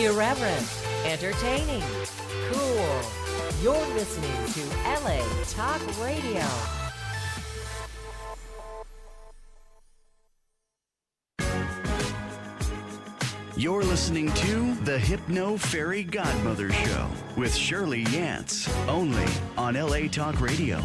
Irreverent, entertaining, cool. You're listening to LA Talk Radio. You're listening to the Hypno Fairy Godmother Show with Shirley Yance, only on LA Talk Radio.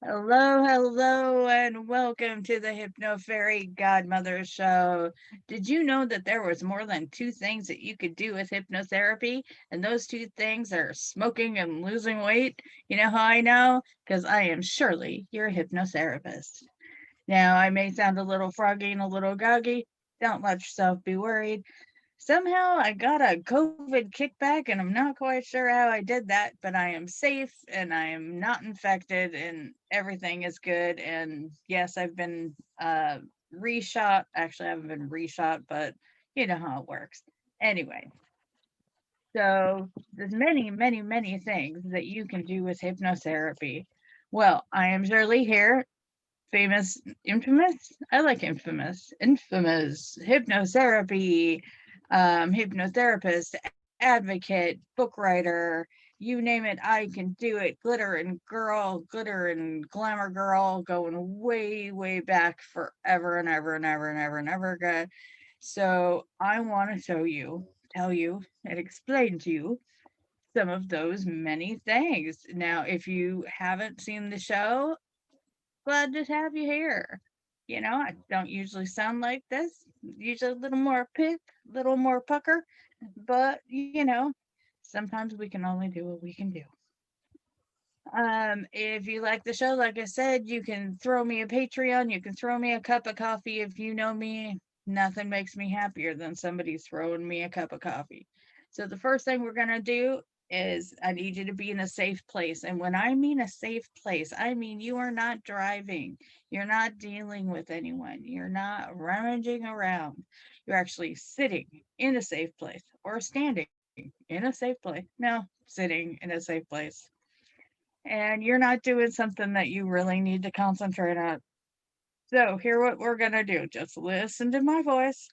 Hello, and welcome to the Hypno Fairy Godmother Show. Did you know that there was more than two things that you could do with hypnotherapy? And those two things are smoking and losing weight? You know how I know? Because I am Shirley, your hypnotherapist. Now, I may sound a little froggy and a little goggy. Don't let yourself be worried. Somehow I got a COVID kickback, and I'm not quite sure how I did that, but I am safe and I am not infected and everything is good. And yes, I've been reshot. Actually, I haven't been reshot, but you know how it works. Anyway, so there's many things that you can do with hypnotherapy. Well, I am Shirley here, infamous. I like infamous hypnotherapy. Hypnotherapist, advocate, book writer, you name it, I can do it. Glitter and glamour girl, going way back forever and ever ago. So I want to tell you, and explain to you some of those many things. Now, if you haven't seen the show, glad to have you here. You know, I don't usually sound like this. Usually a little more pip, a little more pucker, but you know, sometimes we can only do what we can do. If you like the show, like I said, you can throw me a Patreon, you can throw me a cup of coffee. If you know me, nothing makes me happier than somebody throwing me a cup of coffee. So the first thing we're gonna do is I need you to be in a safe place. And when I mean a safe place, I mean you are not driving, you're not dealing with anyone, you're not rummaging around. You're actually sitting in a safe place or standing in a safe place. No, sitting in a safe place. And you're not doing something that you really need to concentrate on. So here what we're gonna do. Just listen to my voice.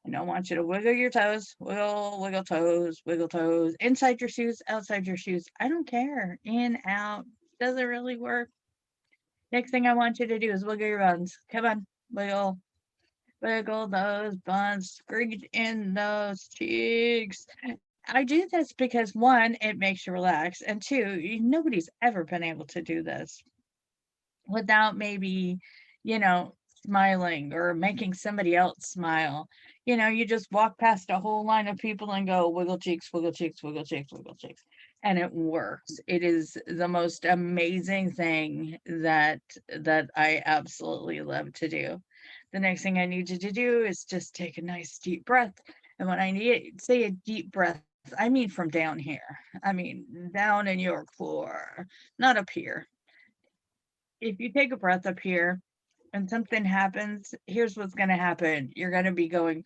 I don't want you to wiggle your toes, wiggle toes, inside your shoes, outside your shoes. I don't care. In, out, doesn't really work. Next thing I want you to do is wiggle your buns. Come on, wiggle those buns, screech in those cheeks. I do this because one, it makes you relax, and two, nobody's ever been able to do this without maybe, you know, smiling or making somebody else smile. You know, you just walk past a whole line of people and go wiggle cheeks, wiggle cheeks, wiggle cheeks, wiggle cheeks. And it works. It is the most amazing thing that I absolutely love to do. The next thing I need you to do is just take a nice deep breath. And when I say a deep breath, I mean from down here. I mean down in your core, not up here. If you take a breath up here and something happens, here's what's going to happen. You're going to be going,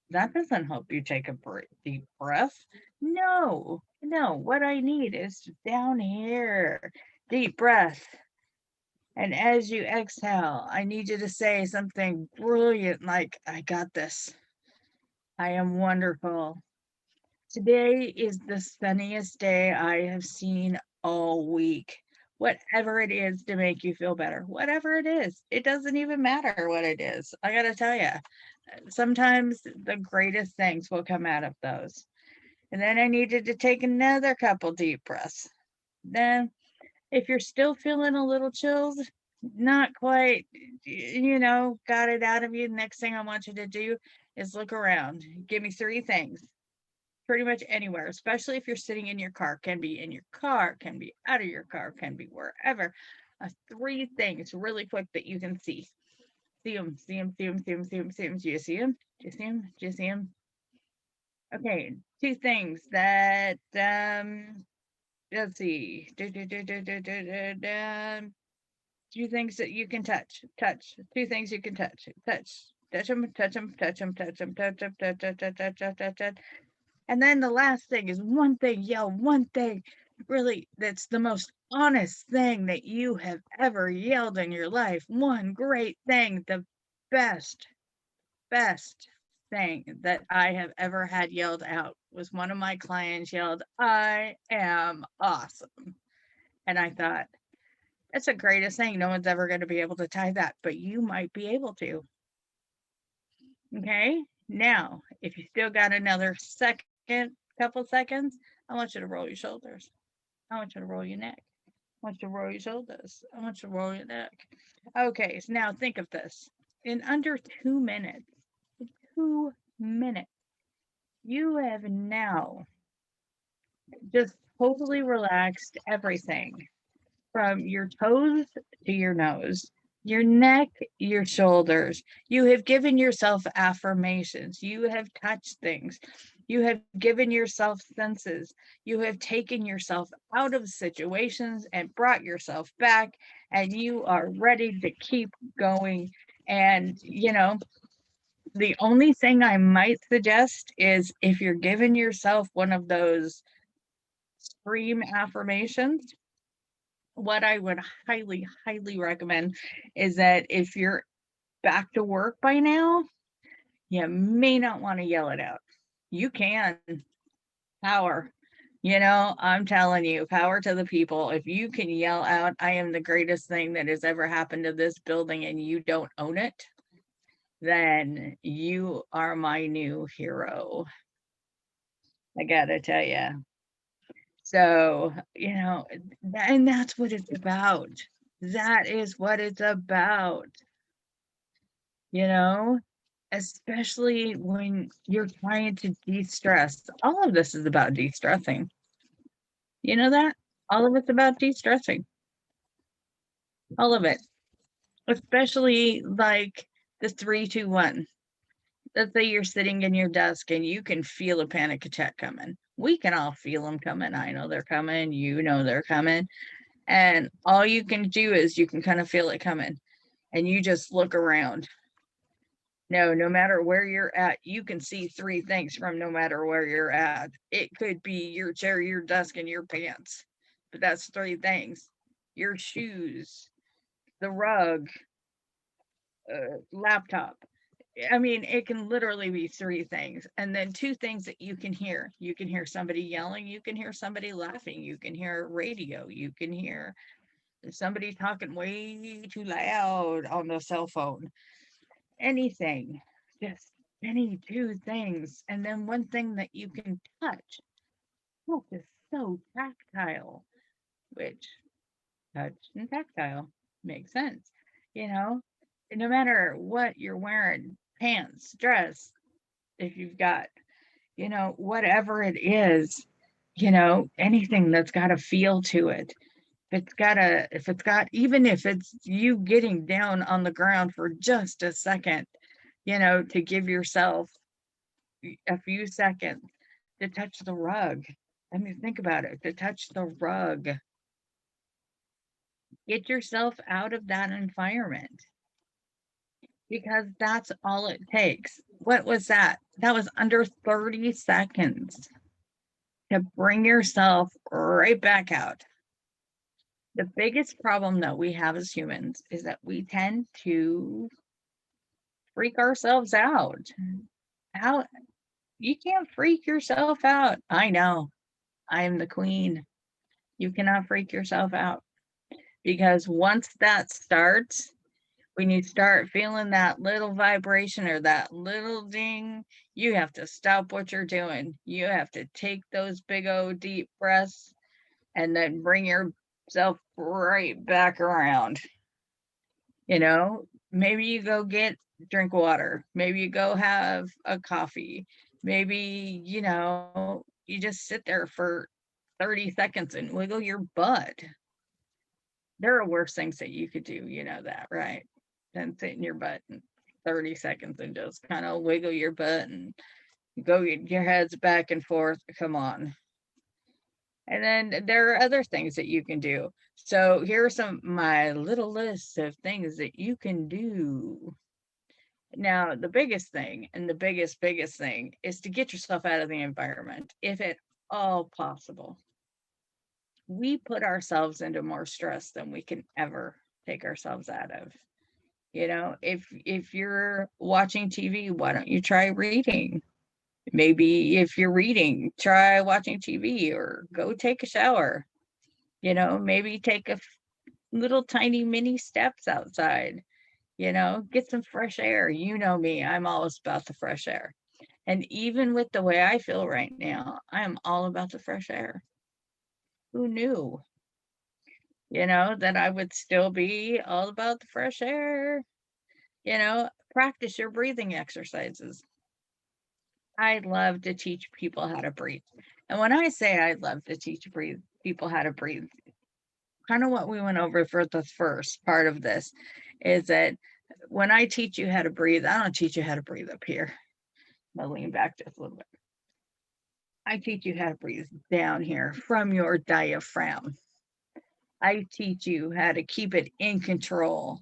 that doesn't help you take a deep breath. No, what I need is down here, deep breath. And as you exhale, I need you to say something brilliant like, I got this. I am wonderful. Today is the sunniest day I have seen all week. Whatever it is to make you feel better, whatever it is, it doesn't even matter what it is. I gotta tell you, sometimes the greatest things will come out of those. And then I needed to take another couple deep breaths. Then, if you're still feeling a little chilled, not quite, got it out of you, next thing I want you to do is look around. Give me three things. Pretty much anywhere, especially if you're sitting in your car. Can be in your car, can be out of your car, can be wherever. Three things really quick that you can see. See them. Do you see them? Okay, two things that, let's see. Two things that you can touch. Two things you can touch. Touch them. And then the last thing is one thing, one thing, really, that's the most honest thing that you have ever yelled in your life. One great thing, the best, best thing that I have ever had yelled out was one of my clients yelled, "I am awesome." And I thought, that's the greatest thing. No one's ever going to be able to tie that, but you might be able to. Okay. Now, if you still got another couple seconds, I want you to roll your shoulders. I want you to roll your neck. I want you to roll your shoulders. I want you to roll your neck. Okay. So now think of this. In under 2 minutes, 2 minutes, you have now just totally relaxed everything from your toes to your nose, your neck, your shoulders. You have given yourself affirmations. You have touched things. You have given yourself senses. You have taken yourself out of situations and brought yourself back, and you are ready to keep going. And, the only thing I might suggest is if you're giving yourself one of those scream affirmations, what I would highly, highly recommend is that if you're back to work by now, you may not want to yell it out. You can. Power. I'm telling you, power to the people. If you can yell out, "I am the greatest thing that has ever happened to this building," and you don't own it, then you are my new hero. I gotta tell you. So, and that's what it's about. That is what it's about. Especially when you're trying to de-stress. All of this is about de-stressing. You know that? All of it's about de-stressing. All of it. Especially like the 3, 2, 1. Let's say you're sitting in your desk and you can feel a panic attack coming. We can all feel them coming. I know they're coming. You know they're coming. And all you can do is you can kind of feel it coming. And you just look around. No matter where you're at, you can see 3 things from no matter where you're at. It could be your chair, your desk, and your pants, but that's 3 things. Your shoes, the rug, laptop. I mean, it can literally be 3 things. And then 2 things that you can hear. You can hear somebody yelling, you can hear somebody laughing, you can hear radio, you can hear somebody talking way too loud on the cell phone. Anything, just any 2 things. And then one thing that you can touch. Touch is so tactile, which touch and tactile makes sense. No matter what you're wearing, pants, dress, if you've got, whatever it is, anything that's got a feel to it. Even if it's you getting down on the ground for just a second, to give yourself a few seconds to touch the rug. I mean, think about it, to touch the rug. Get yourself out of that environment because that's all it takes. What was that? That was under 30 seconds to bring yourself right back out. The biggest problem that we have as humans is that we tend to freak ourselves out. How you can't freak yourself out. I know. I am the queen. You cannot freak yourself out because once that starts, when you start feeling that little vibration or that little ding, you have to stop what you're doing. You have to take those big old deep breaths and then bring yourself right back around. Maybe you go drink water. Maybe you go have a coffee. Maybe, you just sit there for 30 seconds and wiggle your butt. There are worse things that you could do, that, right? Than sit in your butt in 30 seconds and just kind of wiggle your butt and go your heads back and forth. Come on. And then there are other things that you can do. So here are my little list of things that you can do. Now, the biggest thing and the biggest thing is to get yourself out of the environment, if at all possible. We put ourselves into more stress than we can ever take ourselves out of. You know, if you're watching TV, why don't you try reading? Maybe if you're reading, try watching TV or go take a shower. You know, maybe take little tiny mini steps outside, you know, get some fresh air. You know me, I'm always about the fresh air. And even with the way I feel right now, I am all about the fresh air. Who knew, you know, that I would still be all about the fresh air? You know, practice your breathing exercises. I love to teach people how to breathe. And when I say I love to teach people how to breathe, kind of what we went over for the first part of this is that when I teach you how to breathe, I don't teach you how to breathe up here. I'll lean back just a little bit. I teach you how to breathe down here from your diaphragm. I teach you how to keep it in control.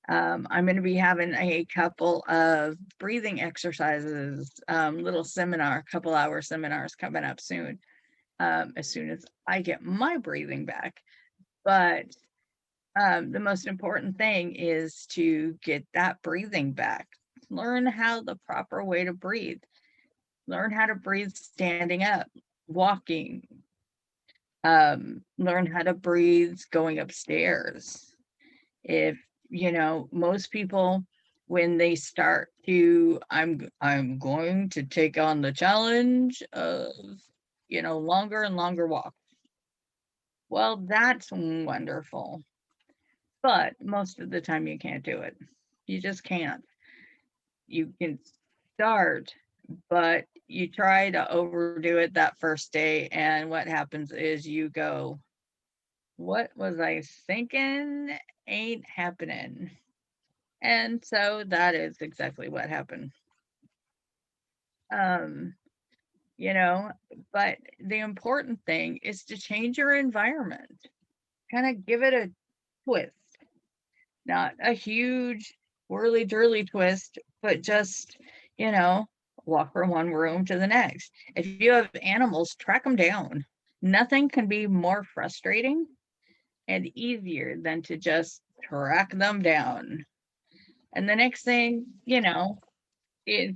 I'm going to be having a couple of breathing exercises, little seminar, couple hour seminars coming up soon, as soon as I get my breathing back. But the most important thing is to get that breathing back. Learn how the proper way to breathe. Learn how to breathe standing up, walking. Learn how to breathe going upstairs. If you know, most people when they start to, I'm going to take on the challenge of, you know, longer and longer walks. Well, that's wonderful. But most of the time you can't do it. You just can't. You can start, but you try to overdo it that first day, and what happens is you go, what was I thinking? Ain't happening. And so that is exactly what happened. Um, you know, but the important thing is to change your environment. Kind of give it a twist. Not a huge whirly dirly twist, but just, you know, walk from one room to the next. If you have animals, track them down. Nothing can be more frustrating and easier than to just track them down. And the next thing, you know, is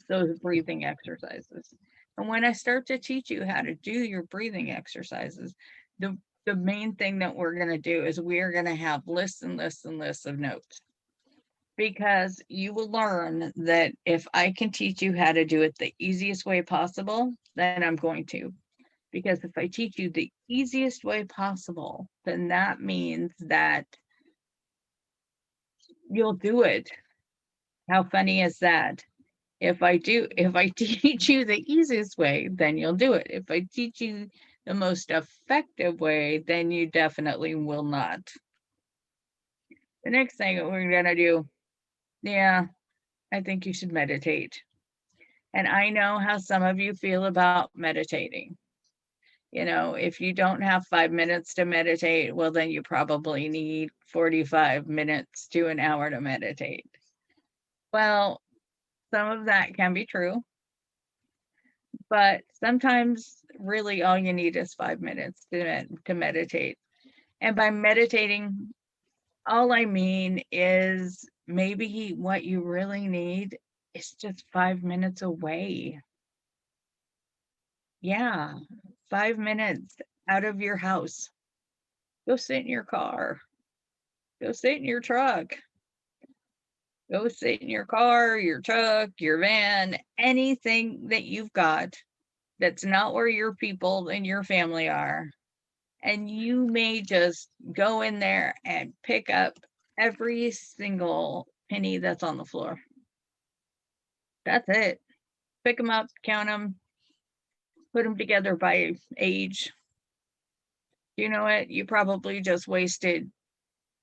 those breathing exercises. And when I start to teach you how to do your breathing exercises, the main thing that we're going to do is we're going to have lists and lists and lists of notes, because you will learn that if I can teach you how to do it the easiest way possible, then I'm going to. Because if I teach you the easiest way possible, then that means that you'll do it. How funny is that? If I teach you the easiest way, then you'll do it. If I teach you the most effective way, then you definitely will not. The next thing we're going to do, yeah, I think you should meditate. And I know how some of you feel about meditating. You know, if you don't have 5 minutes to meditate, well, then you probably need 45 minutes to an hour to meditate. Well, some of that can be true, but sometimes really all you need is 5 minutes to meditate. And by meditating, all I mean is maybe what you really need is just 5 minutes away. Yeah, 5 minutes out of your house. Go sit in your car. Go sit in your truck. Go sit in your car, your truck, your van, anything that you've got that's not where your people and your family are. And you may just go in there and pick up every single penny that's on the floor. That's it. Pick them up, count them, put them together by age. You know what? You probably just wasted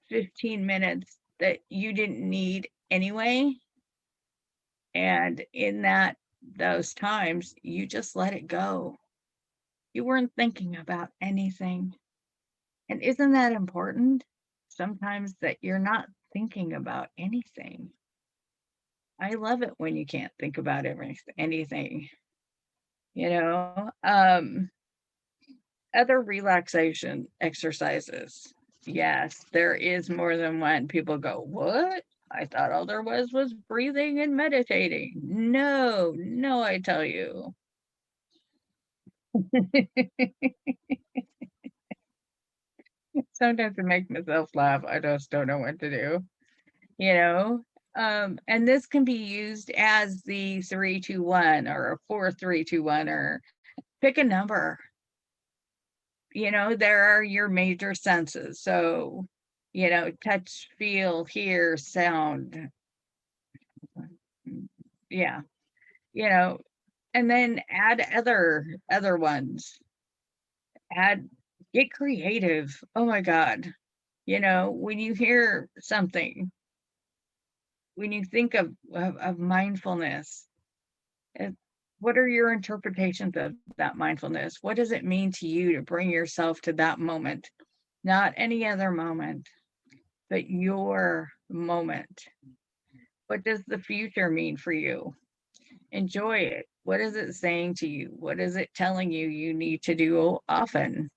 15 minutes that you didn't need anyway. And in those times, you just let it go. You weren't thinking about anything. And isn't that important? Sometimes that you're not thinking about anything. I love it when you can't think about anything. You know, other relaxation exercises. Yes, there is more than one. People go, what? I thought all there was breathing and meditating. No, no, I tell you. Sometimes it makes myself laugh. I just don't know what to do, you know? And this can be used as the 3-2-1 or a 4-3-2-1 or pick a number. You know, there are your major senses. So, you know, touch, feel, hear, sound. Yeah, you know, and then add other ones. Add, get creative. Oh my God. You know, when you hear something, when you think of mindfulness, uh, what are your interpretations of that mindfulness? What does it mean to you to bring yourself to that moment? Not any other moment, but your moment. What does the future mean for you? Enjoy it. What is it saying to you? What is it telling you you need to do often?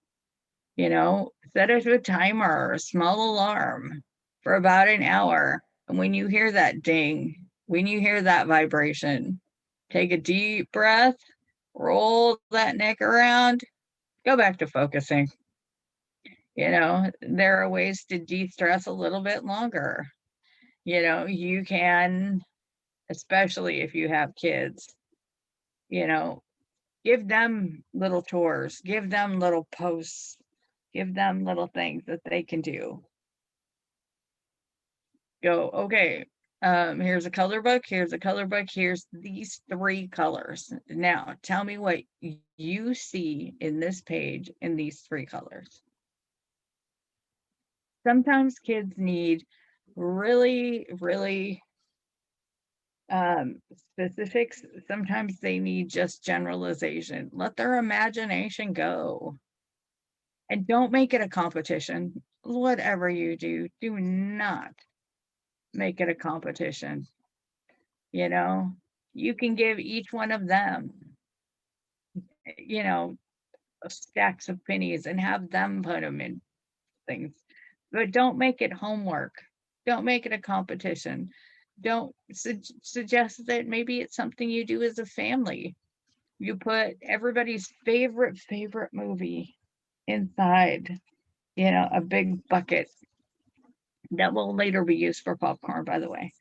You know, set it to a timer or a small alarm for about an hour. And when you hear that ding, when you hear that vibration, take a deep breath, roll that neck around, go back to focusing. You know, there are ways to de stress a little bit longer. You know, you can, especially if you have kids, you know, give them little chores, give them little posts, give them little things that they can do. Go, okay, here's a color book, here's a color book, here's these 3 colors. Now, tell me what you see in this page in these 3 colors. Sometimes kids need really, really specifics. Sometimes they need just generalization. Let their imagination go. And don't make it a competition. Whatever you do, do not make it a competition. You know, you can give each one of them, you know, stacks of pennies and have them put them in things. But don't make it homework. Don't make it a competition. Don't suggest that maybe it's something you do as a family. You put everybody's favorite movie inside, you know, a big bucket that will later be used for popcorn, by the way.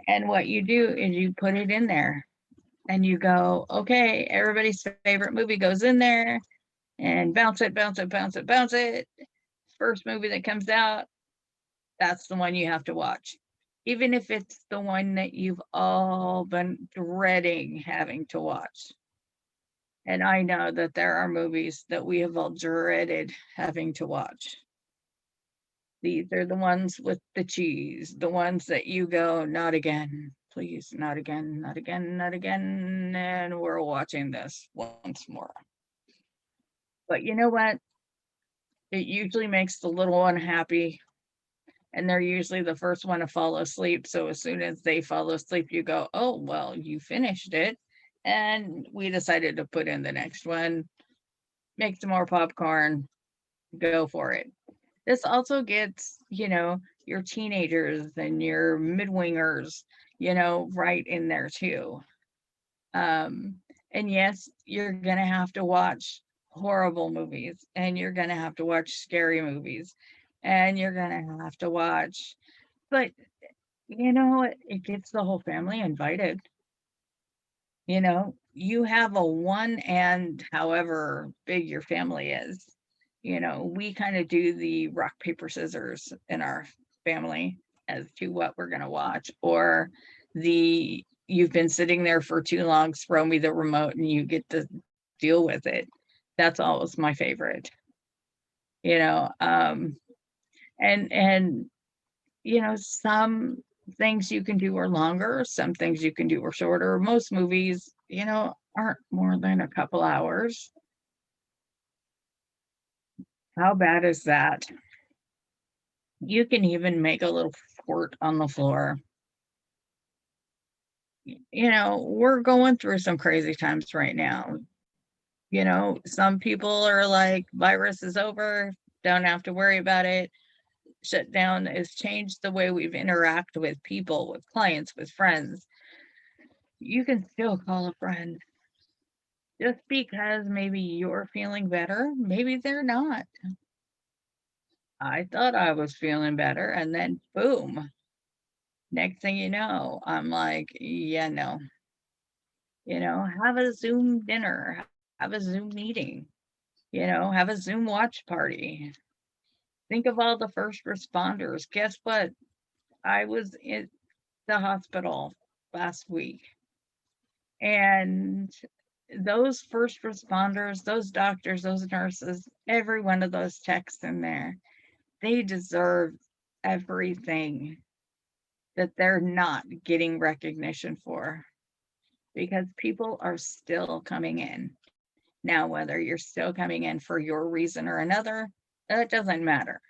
And what you do is you put it in there and you go, okay, everybody's favorite movie goes in there and bounce it, bounce it, bounce it, bounce it. First movie that comes out, that's the one you have to watch. Even if it's the one that you've all been dreading having to watch. And I know that there are movies that we have all dreaded having to watch. These are the ones with the cheese, the ones that you go, not again, please, not again, not again, not again. And we're watching this once more. But you know what? It usually makes the little one happy. And they're usually the first one to fall asleep. So as soon as they fall asleep, you go, oh, well, you finished it. And we decided to put in the next one, make some more popcorn, go for it. This also gets, you know, your teenagers and your midwingers, you know, right in there too. And yes, you're going to have to watch horrible movies and you're going to have to watch scary movies and you're going to have to watch, but you know, it gets the whole family invited. You know, you have a one and however big your family is. You know, we kind of do the rock, paper, scissors in our family as to what we're going to watch, or the you've been sitting there for too long, throw me the remote and you get to deal with it. That's always my favorite. You know, and you know, some things you can do are longer, some things you can do are shorter. Most movies, you know, aren't more than a couple hours. How bad is that? You can even make a little fort on the floor. You know, we're going through some crazy times right now. You know, some people are like, virus is over, don't have to worry about it. shutdown has changed the way we've interacted with people, with clients, with friends. You can still call a friend. Just because maybe you're feeling better, maybe they're not. I thought I was feeling better, and then boom, next thing you know, I'm like, yeah, no. Have a Zoom dinner, have a Zoom meeting, have a Zoom watch party. Think of all the first responders. Guess what? I was in the hospital last week, and those first responders, those doctors, those nurses, every one of those techs in there, they deserve everything that they're not getting recognition for, because people are still coming in. Now, whether you're still coming in for your reason or another, that doesn't matter.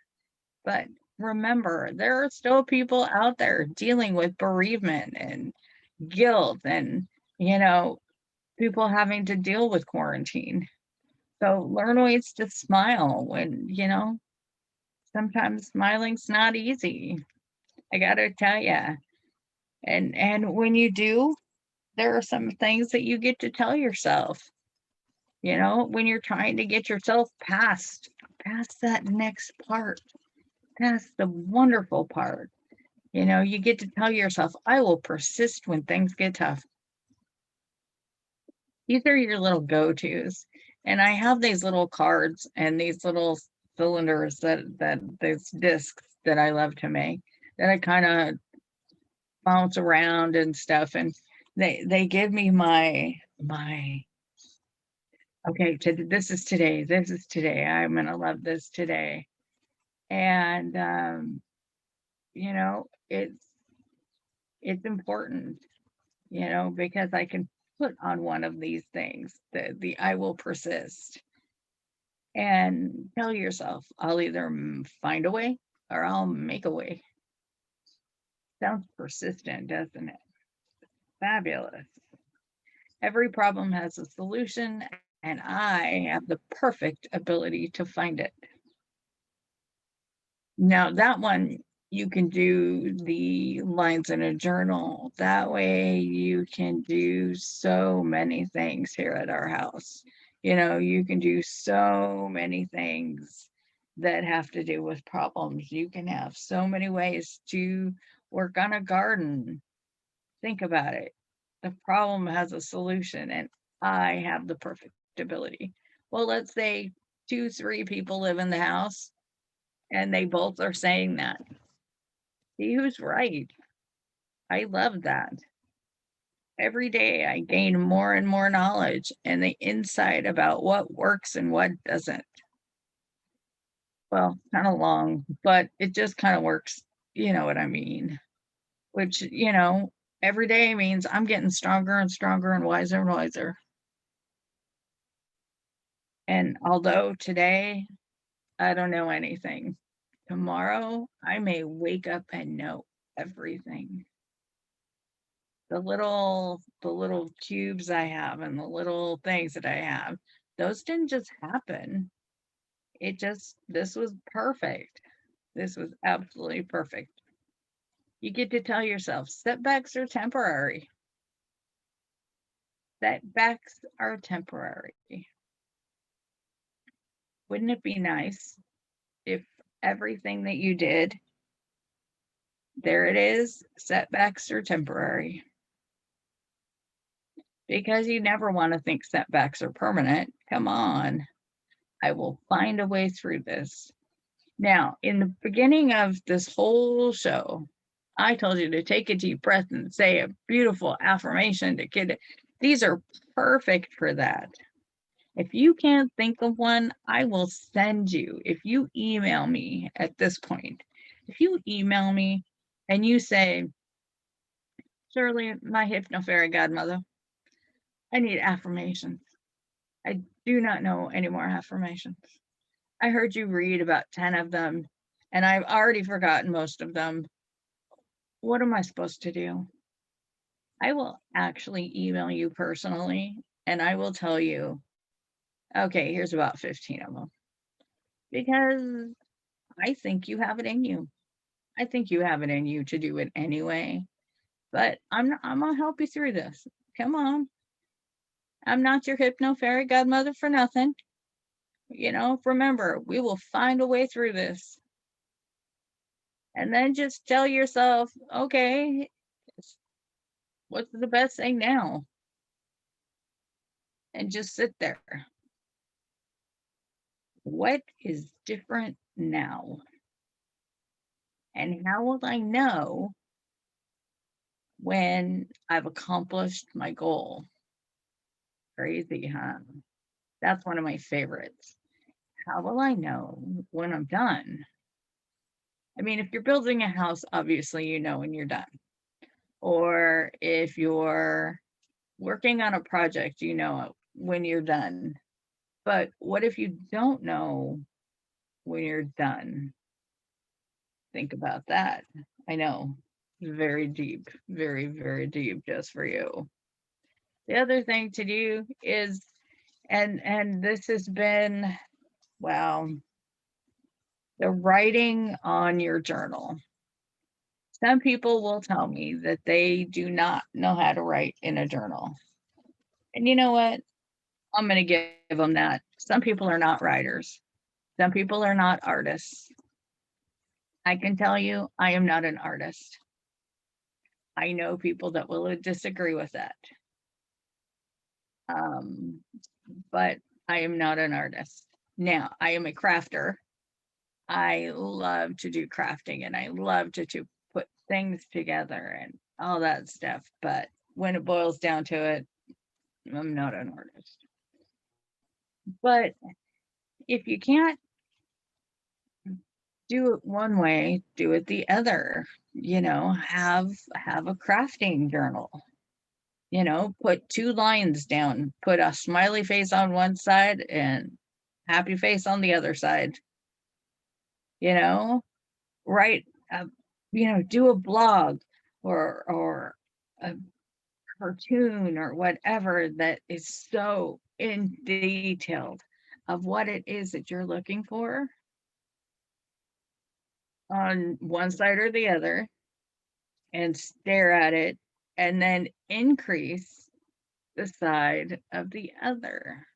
But remember, there are still people out there dealing with bereavement and guilt and, people having to deal with quarantine. So learn ways to smile when, sometimes smiling's not easy. I gotta tell you. And when you do, there are some things that you get to tell yourself. When you're trying to get yourself past that next part, past the wonderful part, you get to tell yourself, I will persist when things get tough. These are your little go-tos. And I have these little cards and these little cylinders that these discs that I love to make, that I kind of bounce around and stuff. And they give me my okay, this is today, I'm gonna love this today. And it's important, because I can put on one of these things, the I will persist, and tell yourself, I'll either find a way or I'll make a way. Sounds persistent, doesn't it? Fabulous. Every problem has a solution, and I have the perfect ability to find it. Now, that one, you can do the lines in a journal. That way you can do so many things here at our house. You can do so many things that have to do with problems. You can have so many ways to work on a garden. Think about it. The problem has a solution, and I have the perfect ability. Well, let's say 2, 3 people live in the house, and they both are saying that. See who's right. I love that. Every day I gain more and more knowledge and the insight about what works and what doesn't. Well, kind of long, but it just kind of works. You know what I mean? Which, every day means I'm getting stronger and stronger and wiser. And although today I don't know anything, tomorrow I may wake up and know everything. The little cubes I have and the little things that I have, those didn't just happen. This was perfect. This was absolutely perfect. You get to tell yourself, setbacks are temporary. Setbacks are temporary. Wouldn't it be nice if everything that you did, there it is, setbacks are temporary? Because you never want to think setbacks are permanent. Come on. I will find a way through this. Now, in the beginning of this whole show, I told you to take a deep breath and say a beautiful affirmation to kid. These are perfect for that. If you can't think of one, I will send you. If you email me at this point, if you email me and you say, Shirley, my Hypno Fairy Godmother, I need affirmations. I do not know any more affirmations. I heard you read about 10 of them, and I've already forgotten most of them. What am I supposed to do? I will actually email you personally, and I will tell you, okay, here's about 15 of them. Because I think you have it in you. I think you have it in you to do it anyway. But I'm gonna help you through this. Come on. I'm not your hypno fairy godmother for nothing. Remember, we will find a way through this. And then just tell yourself, okay, what's the best thing now? And just sit there. What is different now? And how will I know when I've accomplished my goal? Crazy, huh? That's one of my favorites. How will I know when I'm done? I mean, if you're building a house, obviously you know when you're done. Or if you're working on a project, you know when you're done. But what if you don't know when you're done? Think about that. I know, very deep, very, very deep just for you. The other thing to do is, and this has been, wow, the writing on your journal. Some people will tell me that they do not know how to write in a journal. And you know what? I'm going to give them that. Some people are not writers. Some people are not artists. I can tell you, I am not an artist. I know people that will disagree with that. But I am not an artist. Now, I am a crafter. I love to do crafting and I love to put things together and all that stuff. But when it boils down to it, I'm not an artist. But if you can't do it one way, do it the other. Have a crafting journal. Put 2 lines down, put a smiley face on one side and happy face on the other side. Write do a blog or a cartoon or whatever that is so in detailed of what it is that you're looking for on one side or the other and stare at it and then increase the side of the other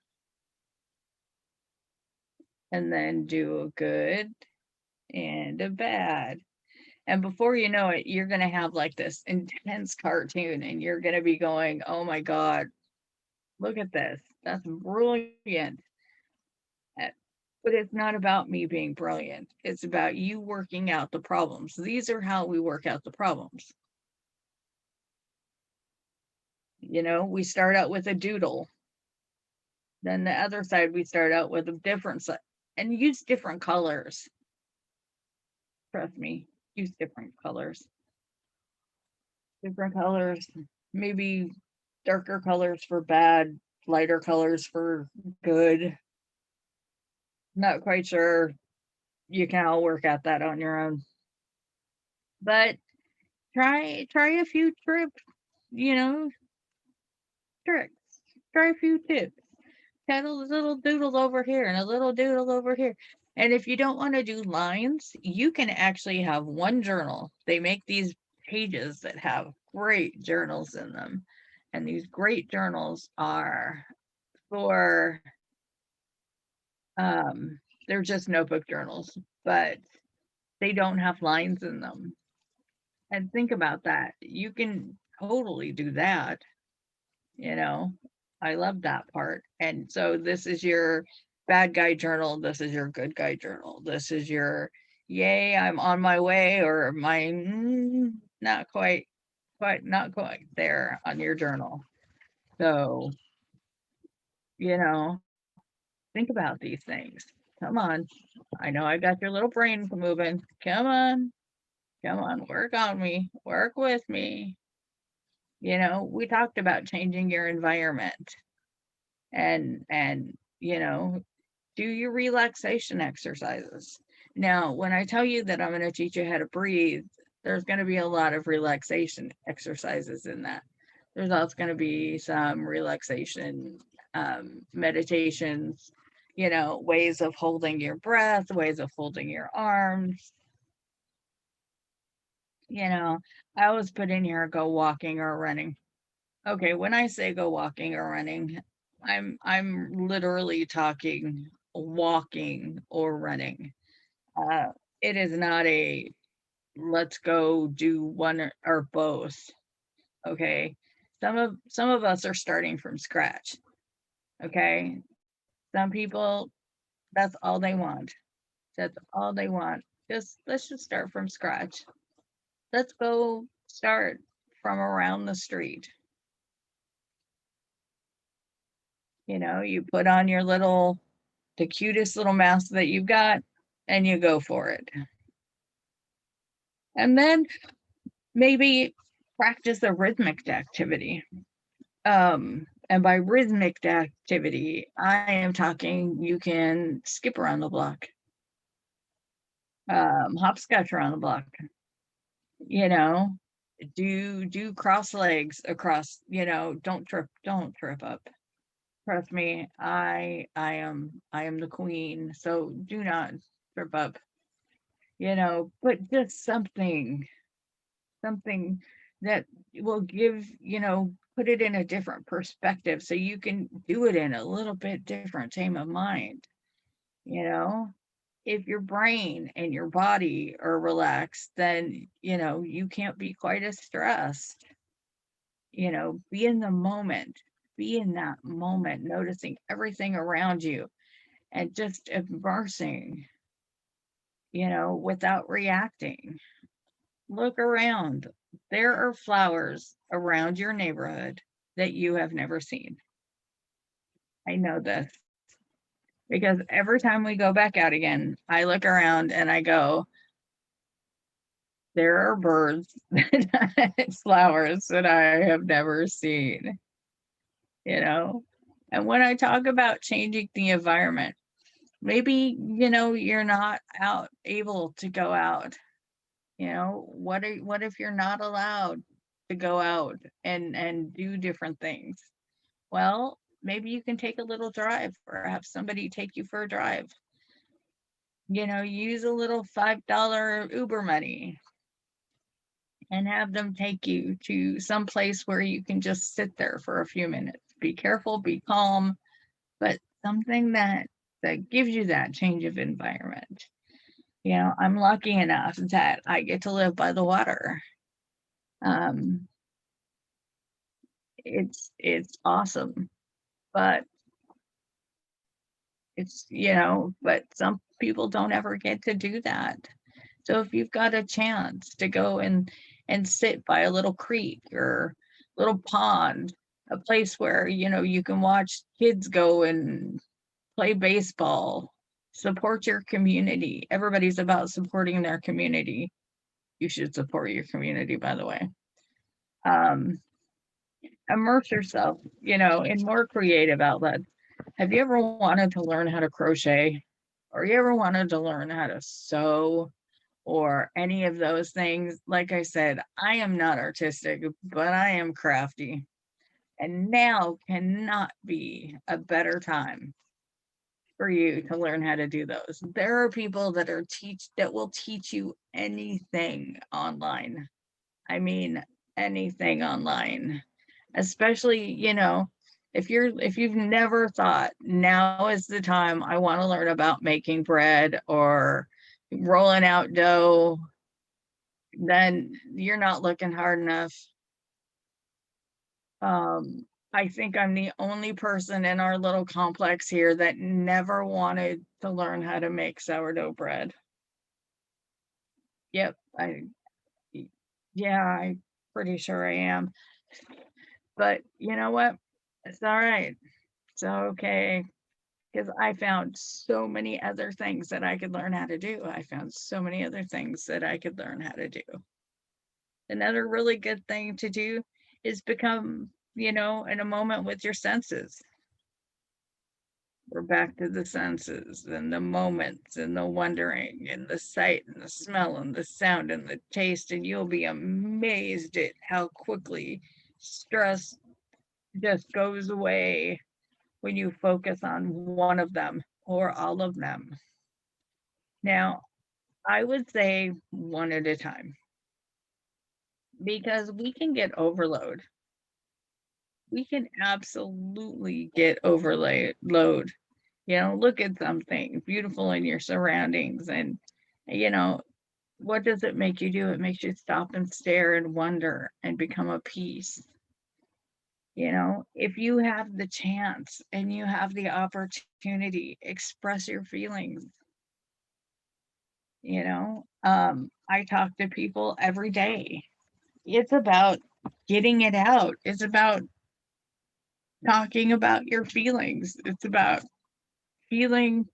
and then do a good and a bad. And before you know it, you're going to have like this intense cartoon and you're going to be going, oh my God, look at this. That's brilliant. But it's not about me being brilliant. It's about you working out the problems. These are how we work out the problems. We start out with a doodle. Then the other side, we start out with a different side and use different colors. Trust me, use different colors. Different colors, maybe darker colors for bad, lighter colors for good. Not quite sure. You can all work out that on your own. But try a few tricks. Try a few tips. Got a little doodle over here and a little doodle over here. And if you don't want to do lines, you can actually have one journal. They make these pages that have great journals in them. And these great journals are for, they're just notebook journals, but they don't have lines in them. And think about that. You can totally do that. I love that part. And so this is your bad guy journal. This is your good guy journal. This is your, yay, I'm on my way, or my not quite there on your journal. So, think about these things. Come on. I know I got your little brain moving. Come on. Work on me. Work with me. We talked about changing your environment and do your relaxation exercises. Now, when I tell you that I'm going to teach you how to breathe, there's going to be a lot of relaxation exercises in that. There's also going to be some relaxation meditations, ways of holding your breath, ways of holding your arms. I always put in here, go walking or running. Okay, when I say go walking or running, I'm literally talking walking or running. Uh, it is not a let's go do one or both. Okay. Some of us are starting from scratch. Okay. Some people, that's all they want. That's all they want. Let's just start from scratch. Let's go start from around the street. You put on the cutest little mask that you've got, and you go for it. And then maybe practice a rhythmic activity. And by rhythmic activity, I am talking you can skip around the block, hopscotch around the block, do cross legs across, don't trip up. Trust me, I am the queen, so do not trip up, but just something that will give, put it in a different perspective so you can do it in a little bit different frame of mind. If your brain and your body are relaxed, then, you can't be quite as stressed. Be in the moment, be in that moment, noticing everything around you and just immersing, without reacting. Look around. There are flowers around your neighborhood that you have never seen. I know this because every time we go back out again, I look around and I go, there are birds, flowers that I have never seen, And when I talk about changing the environment, maybe, you're not able to go out. What if you're not allowed to go out and do different things? Well, maybe you can take a little drive or have somebody take you for a drive. Use a little $5 Uber money and have them take you to some place where you can just sit there for a few minutes. Be careful, be calm, but something that gives you that change of environment. I'm lucky enough that I get to live by the water. It's awesome, but but some people don't ever get to do that. So if you've got a chance to go and sit by a little creek or little pond, a place where, you can watch kids go and play baseball, support your community. Everybody's about supporting their community. You should support your community, by the way. Immerse yourself, in more creative outlets. Have you ever wanted to learn how to crochet? Or you ever wanted to learn how to sew? Or any of those things? Like I said, I am not artistic, but I am crafty. And now cannot be a better time for you to learn how to do those. There are people that will teach you anything online. I mean, anything online. Especially, if you've never thought, now is the time, I want to learn about making bread or rolling out dough, then you're not looking hard enough. I think I'm the only person in our little complex here that never wanted to learn how to make sourdough bread. Yep, I'm pretty sure I am. But you know what? It's all right. It's okay. Because I found so many other things that I could learn how to do. I found so many other things that I could learn how to do. Another really good thing to do is become, in a moment with your senses. We're back to the senses and the moments and the wondering and the sight and the smell and the sound and the taste. And you'll be amazed at how quickly stress just goes away when you focus on one of them. or all of them? Now, I would say one at a time, because we can get overload. We can absolutely get load. Look at something beautiful in your surroundings, and you know, what does it make you do? It makes you stop and stare and wonder and become a piece. If you have the chance and you have the opportunity, express your feelings. I talk to people every day. It's about getting it out. It's about talking about your feelings. It's about feeling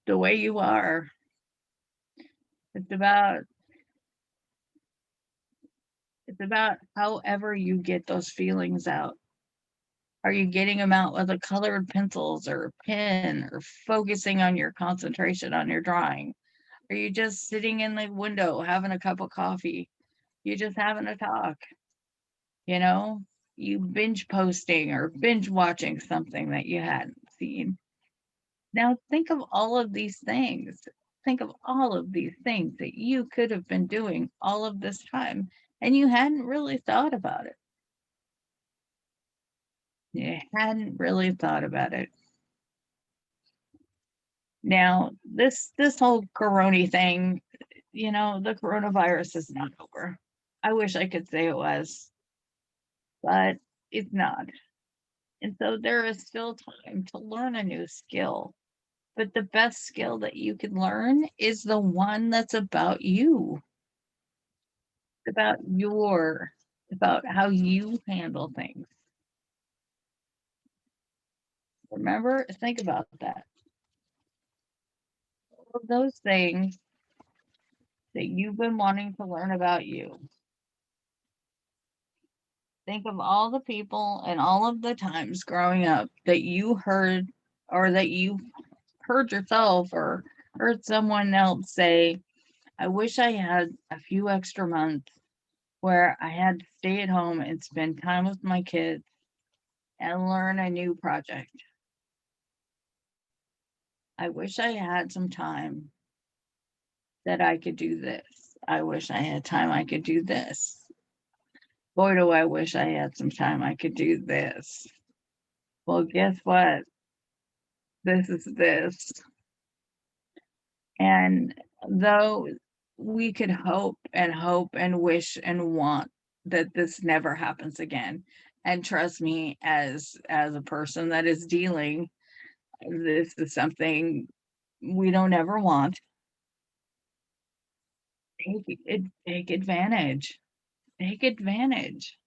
the way you are. It's about however you get those feelings out. Are you getting them out with a colored pencils or a pen, or focusing on your concentration on your drawing? Are you just sitting in the window having a cup of coffee? You just having a talk? You know, you binge posting or binge watching something that you hadn't seen. Now think of all of these things. Think of all of these things that you could have been doing all of this time and you hadn't really thought about it. You hadn't really thought about it. Now, this whole corona thing, the coronavirus is not over. I wish I could say it was, but it's not. And so there is still time to learn a new skill. But the best skill that you can learn is the one that's about you, about how you handle things. Remember, think about that. All of those things that you've been wanting to learn about you. Think of all the people and all of the times growing up that you heard, or that you heard yourself or heard someone else say, I wish I had a few extra months where I had to stay at home and spend time with my kids and learn a new project. I wish I had some time that I could do this. I wish I had time I could do this. Boy, do I wish I had some time I could do this. Well, guess what? This is this. And though we could hope and wish and want that this never happens again, and trust me, as a person that is dealing, this is something we don't ever want. Take advantage. Take advantage.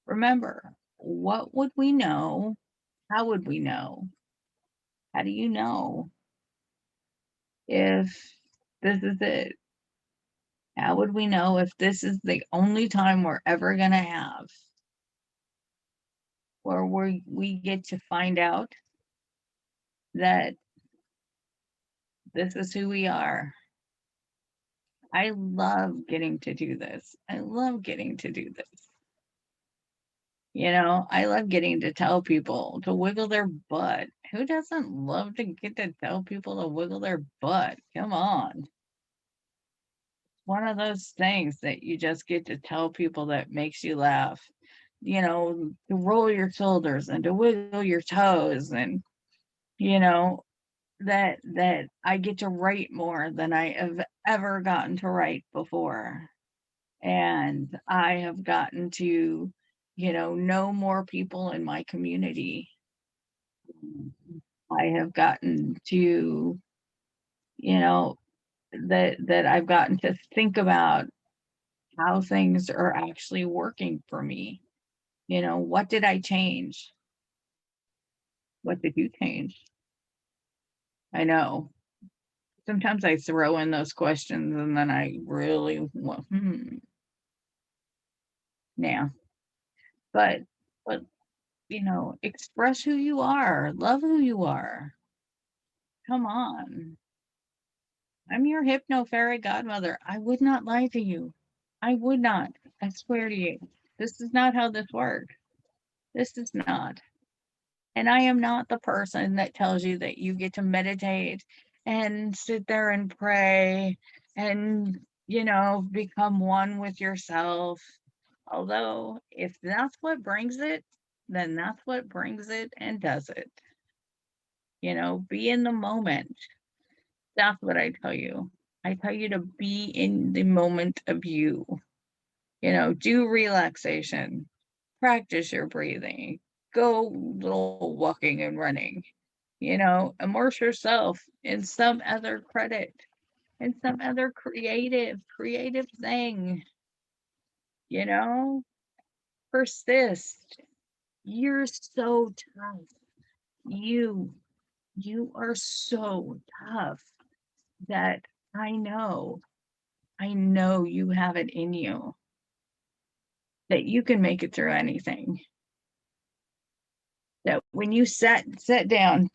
Remember, what would we know? How would we know? How do you know if this is it? How would we know if this is the only time we're ever going to have where we get to find out that this is who we are? I love getting to do this. I love getting to do this. I love getting to tell people to wiggle their butt. Who doesn't love to get to tell people to wiggle their butt? Come on. One of those things that you just get to tell people that makes you laugh. To roll your shoulders and to wiggle your toes, and that I get to write more than I have ever gotten to write before. And I have gotten to, know more people in my community. I have gotten to, that I've gotten to think about how things are actually working for me. What did I change? What did you change? I know. Sometimes I throw in those questions and then I really want, yeah. But express who you are, love who you are. Come on. I'm your hypno fairy godmother. I would not lie to you. I would not. I swear to you. This is not how this works. This is not. And I am not the person that tells you that you get to meditate and sit there and pray and, become one with yourself. Although, if that's what brings it, then that's what brings it and does it. Be in the moment. That's what I tell you. I tell you to be in the moment of you. Do relaxation, practice your breathing, go little walking and running, immerse yourself in some other credit, in some other creative thing, you know, persist. You're so tough. You, you are so tough that I know you have it in you that you can make it through anything. That when you sit down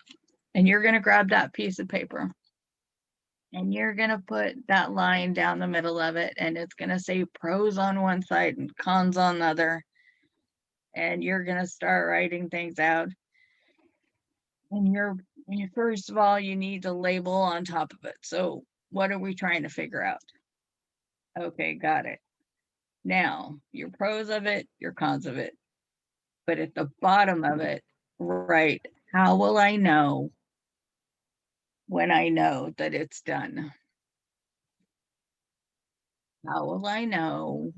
and you're going to grab that piece of paper and you're going to put that line down the middle of it, and it's going to say pros on one side and cons on the other, and you're going to start writing things out. And first of all, you need to label on top of it. So what are we trying to figure out? Okay, got it. Now, your pros of it, your cons of it. But at the bottom of it, right, how will I know when I know that it's done? How will I know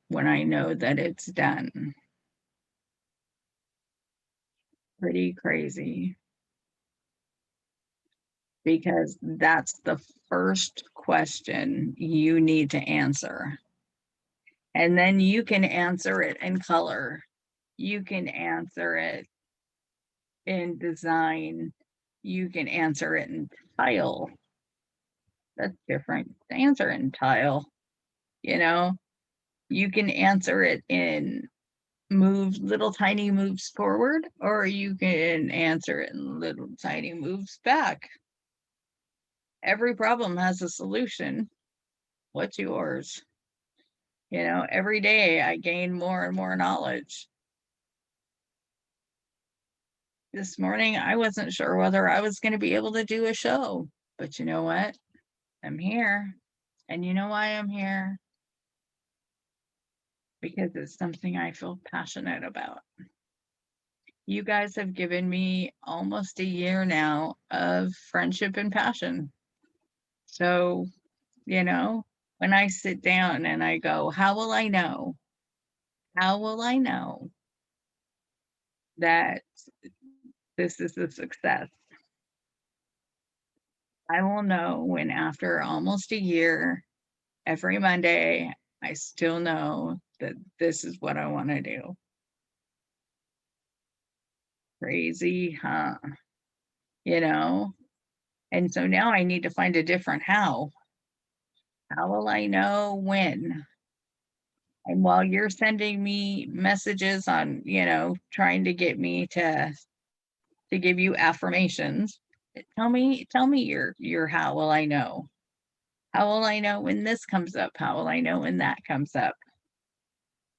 when I know that it's done? Pretty crazy. Because that's the first question you need to answer. And then you can answer it in color. You can answer it in design. You can answer it in tile. That's different. Answer it in tile. You can answer it in little tiny moves forward, or you can answer it in little tiny moves back. Every problem has a solution. What's yours? Every day I gain more and more knowledge. This morning, I wasn't sure whether I was going to be able to do a show, but you know what? I'm here. And you know why I'm here? Because it's something I feel passionate about. You guys have given me almost a year now of friendship and passion. So, when I sit down and I go, how will I know? How will I know that this is a success? I will know when, after almost a year, every Monday, I still know that this is what I want to do. Crazy, huh? And so now I need to find a different how. How will I know when? And while you're sending me messages on, trying to get me to give you affirmations, tell me your how will I know? How will I know when this comes up? How will I know when that comes up?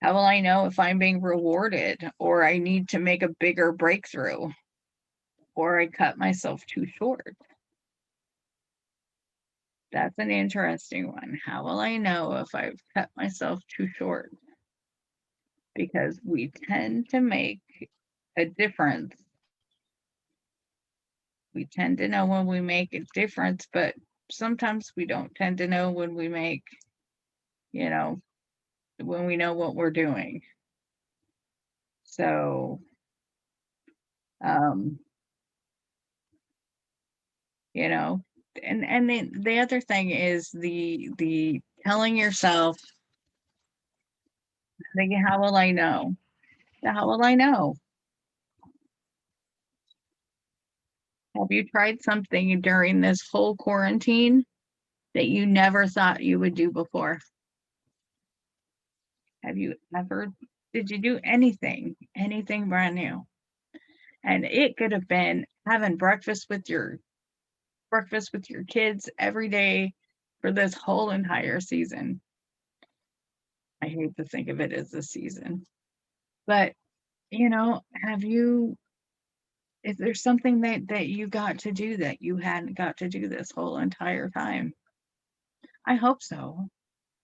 How will I know if I'm being rewarded, or I need to make a bigger breakthrough, or I cut myself too short? That's an interesting one. How will I know if I've cut myself too short? Because we tend to make a difference. We tend to know when we make a difference, but sometimes we don't tend to know when we make, when we know what we're doing. So, and the other thing is the telling yourself, thinking, how will I know? How will I know? Have you tried something during this whole quarantine that you never thought you would do before? Did you do anything brand new? And it could have been having breakfast with your kids every day for this whole entire season. I hate to think of it as a season, but Is there something that you got to do that you hadn't got to do this whole entire time? I hope so.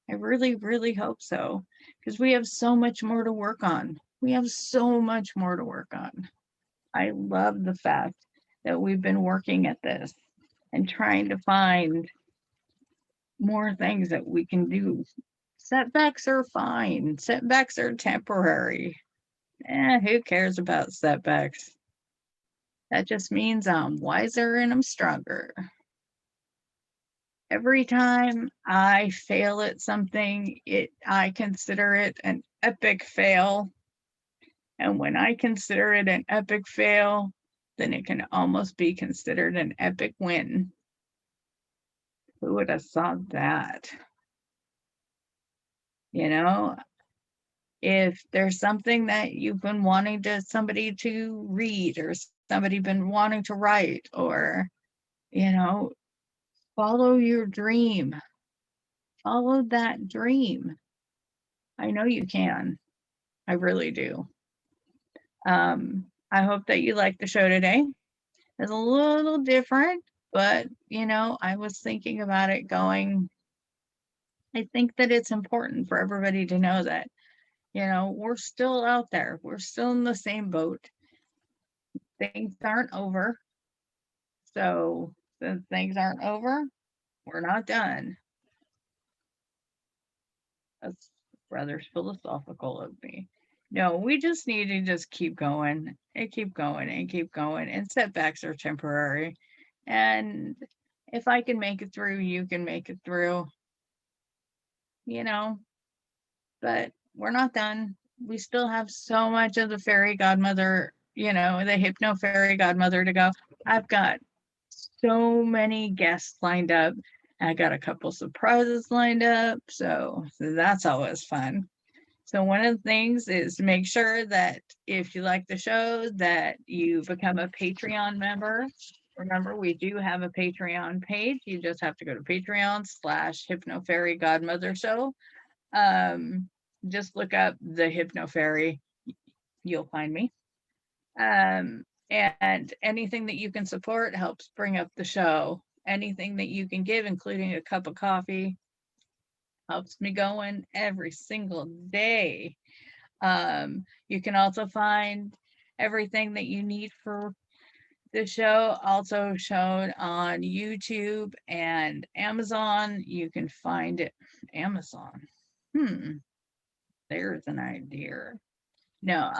I really, really hope so, because we have so much more to work on. We have so much more to work on. I love the fact that we've been working at this and trying to find more things that we can do. Setbacks are fine. Setbacks are temporary. Who cares about setbacks? That just means I'm wiser and I'm stronger. Every time I fail at something, I consider it an epic fail. And when I consider it an epic fail, then it can almost be considered an epic win. Who would have thought that? You know, if there's something that you've been wanting somebody to read, or somebody been wanting to write, or, follow your dream. Follow that dream. I know you can. I really do. I hope that you like the show today. It's a little different, but I was thinking about it going, I think that it's important for everybody to know that, we're still out there. We're still in the same boat. Things aren't over. So since things aren't over, we're not done. That's rather philosophical of me. No, we just need to just keep going and keep going and keep going. And setbacks are temporary. And if I can make it through, you can make it through. But we're not done. We still have so much of the fairy godmother, the hypno fairy godmother to go. I've got so many guests lined up. I got a couple surprises lined up. So that's always fun. So one of the things is to make sure that if you like the show, that you become a Patreon member. Remember, we do have a Patreon page. You just have to go to Patreon/Hypno Fairy Godmother Show. Just look up the Hypno Fairy. You'll find me. And anything that you can support helps bring up the show. Anything that you can give, including a cup of coffee, helps me going every single day. You can also find everything that you need for the show also shown on YouTube and Amazon. You can find it Amazon. There's an idea. No,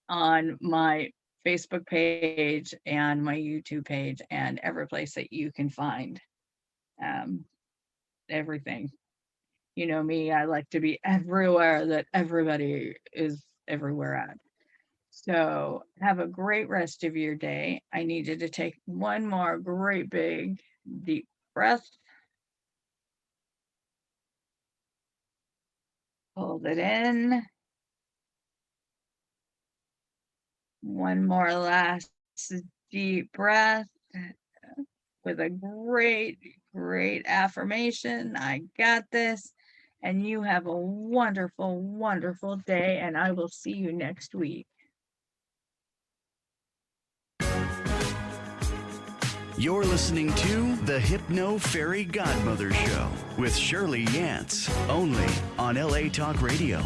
on my Facebook page and my YouTube page and every place that you can find everything. You know me, I like to be everywhere that everybody is everywhere at. So have a great rest of your day. I need you to take one more great big deep breath. Hold it in. One more last deep breath with a great, great affirmation. I got this. And you have a wonderful, wonderful day. And I will see you next week. You're listening to the Hypno Fairy Godmother Show with Shirley Yance, only on LA Talk Radio.